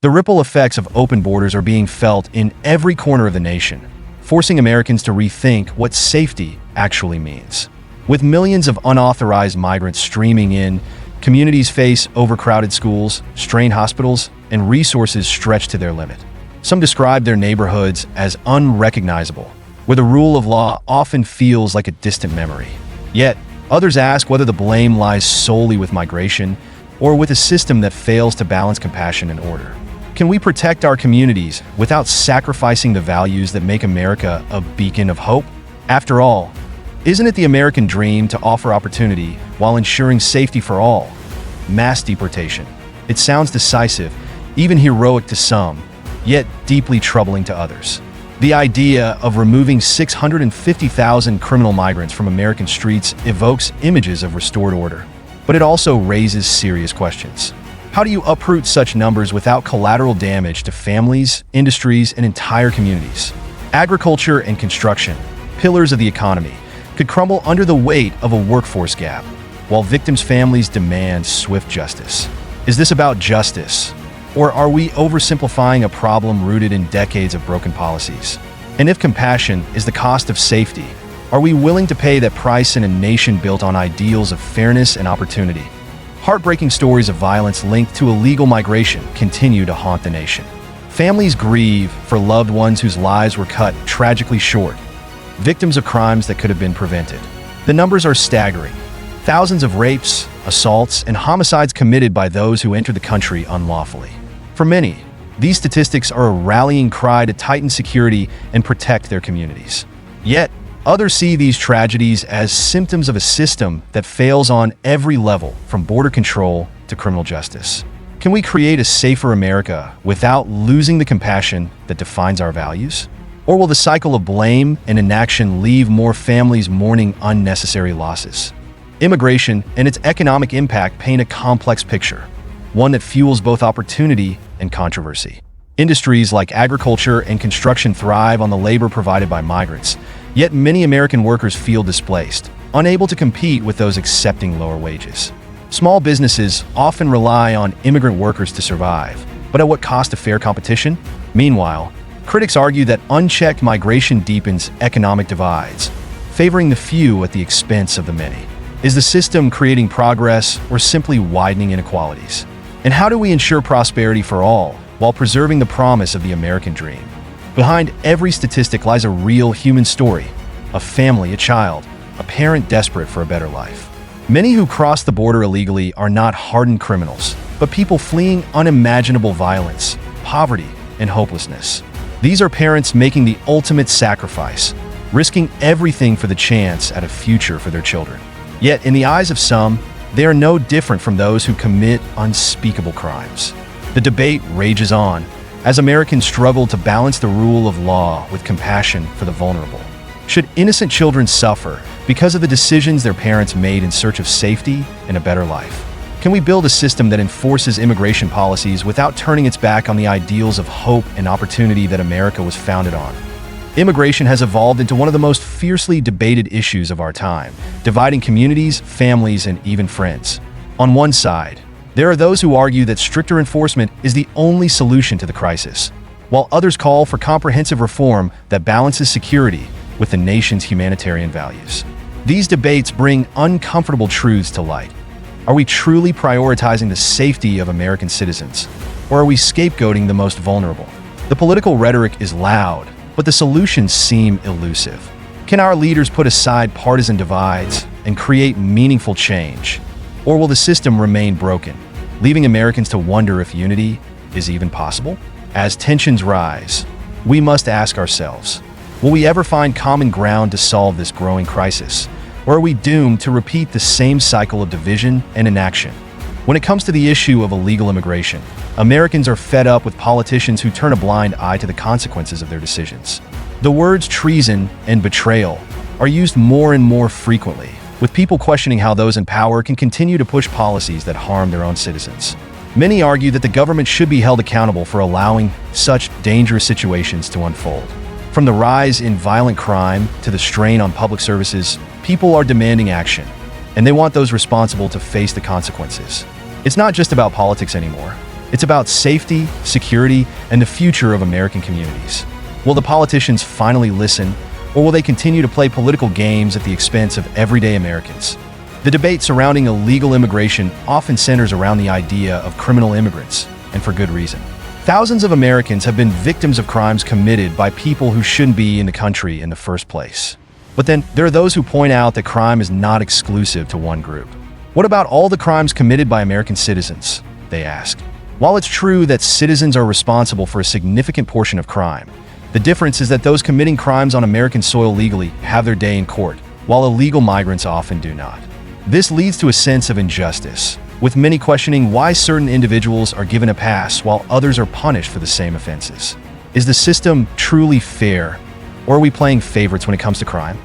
The ripple effects of open borders are being felt in every corner of the nation, forcing Americans to rethink what safety actually means. With millions of unauthorized migrants streaming in, communities face overcrowded schools, strained hospitals, and resources stretched to their limit. Some describe their neighborhoods as unrecognizable, where the rule of law often feels like a distant memory. Yet, others ask whether the blame lies solely with migration or with a system that fails to balance compassion and order. Can we protect our communities without sacrificing the values that make America a beacon of hope? After all, isn't it the American dream to offer opportunity while ensuring safety for all? Mass deportation. It sounds decisive, even heroic to some, yet deeply troubling to others. The idea of removing 650,000 criminal migrants from American streets evokes images of restored order, but it also raises serious questions. How do you uproot such numbers without collateral damage to families, industries, and entire communities? Agriculture and construction, pillars of the economy, could crumble under the weight of a workforce gap, while victims' families demand swift justice. Is this about justice? Or are we oversimplifying a problem rooted in decades of broken policies? And if compassion is the cost of safety, are we willing to pay that price in a nation built on ideals of fairness and opportunity? Heartbreaking stories of violence linked to illegal migration continue to haunt the nation. Families grieve for loved ones whose lives were cut tragically short, victims of crimes that could have been prevented. The numbers are staggering. Thousands of rapes, assaults, and homicides committed by those who enter the country unlawfully. For many, these statistics are a rallying cry to tighten security and protect their communities. Yet, others see these tragedies as symptoms of a system that fails on every level, from border control to criminal justice. Can we create a safer America without losing the compassion that defines our values? Or will the cycle of blame and inaction leave more families mourning unnecessary losses? Immigration and its economic impact paint a complex picture, one that fuels both opportunity and controversy. Industries like agriculture and construction thrive on the labor provided by migrants, yet many American workers feel displaced, unable to compete with those accepting lower wages. Small businesses often rely on immigrant workers to survive, but at what cost of fair competition? Meanwhile, critics argue that unchecked migration deepens economic divides, favoring the few at the expense of the many. Is the system creating progress or simply widening inequalities? And how do we ensure prosperity for all while preserving the promise of the American dream? Behind every statistic lies a real human story, a family, a child, a parent desperate for a better life. Many who cross the border illegally are not hardened criminals, but people fleeing unimaginable violence, poverty, and hopelessness. These are parents making the ultimate sacrifice, risking everything for the chance at a future for their children. Yet, in the eyes of some, they are no different from those who commit unspeakable crimes. The debate rages on as Americans struggle to balance the rule of law with compassion for the vulnerable. Should innocent children suffer because of the decisions their parents made in search of safety and a better life? Can we build a system that enforces immigration policies without turning its back on the ideals of hope and opportunity that America was founded on? Immigration has evolved into one of the most fiercely debated issues of our time, dividing communities, families, and even friends. On one side, there are those who argue that stricter enforcement is the only solution to the crisis, while others call for comprehensive reform that balances security with the nation's humanitarian values. These debates bring uncomfortable truths to light. Are we truly prioritizing the safety of American citizens, or are we scapegoating the most vulnerable? The political rhetoric is loud, but the solutions seem elusive. Can our leaders put aside partisan divides and create meaningful change? Or will the system remain broken, leaving Americans to wonder if unity is even possible? As tensions rise, we must ask ourselves, will we ever find common ground to solve this growing crisis? Or are we doomed to repeat the same cycle of division and inaction? When it comes to the issue of illegal immigration, Americans are fed up with politicians who turn a blind eye to the consequences of their decisions. The words treason and betrayal are used more and more frequently, with people questioning how those in power can continue to push policies that harm their own citizens. Many argue that the government should be held accountable for allowing such dangerous situations to unfold. From the rise in violent crime to the strain on public services, people are demanding action, and they want those responsible to face the consequences. It's not just about politics anymore. It's about safety, security, and the future of American communities. Will the politicians finally listen, or will they continue to play political games at the expense of everyday Americans? The debate surrounding illegal immigration often centers around the idea of criminal immigrants, and for good reason. Thousands of Americans have been victims of crimes committed by people who shouldn't be in the country in the first place. But then, there are those who point out that crime is not exclusive to one group. What about all the crimes committed by American citizens? They ask. While it's true that citizens are responsible for a significant portion of crime, the difference is that those committing crimes on American soil legally have their day in court, while illegal migrants often do not. This leads to a sense of injustice, with many questioning why certain individuals are given a pass while others are punished for the same offenses. Is the system truly fair, or are we playing favorites when it comes to crime?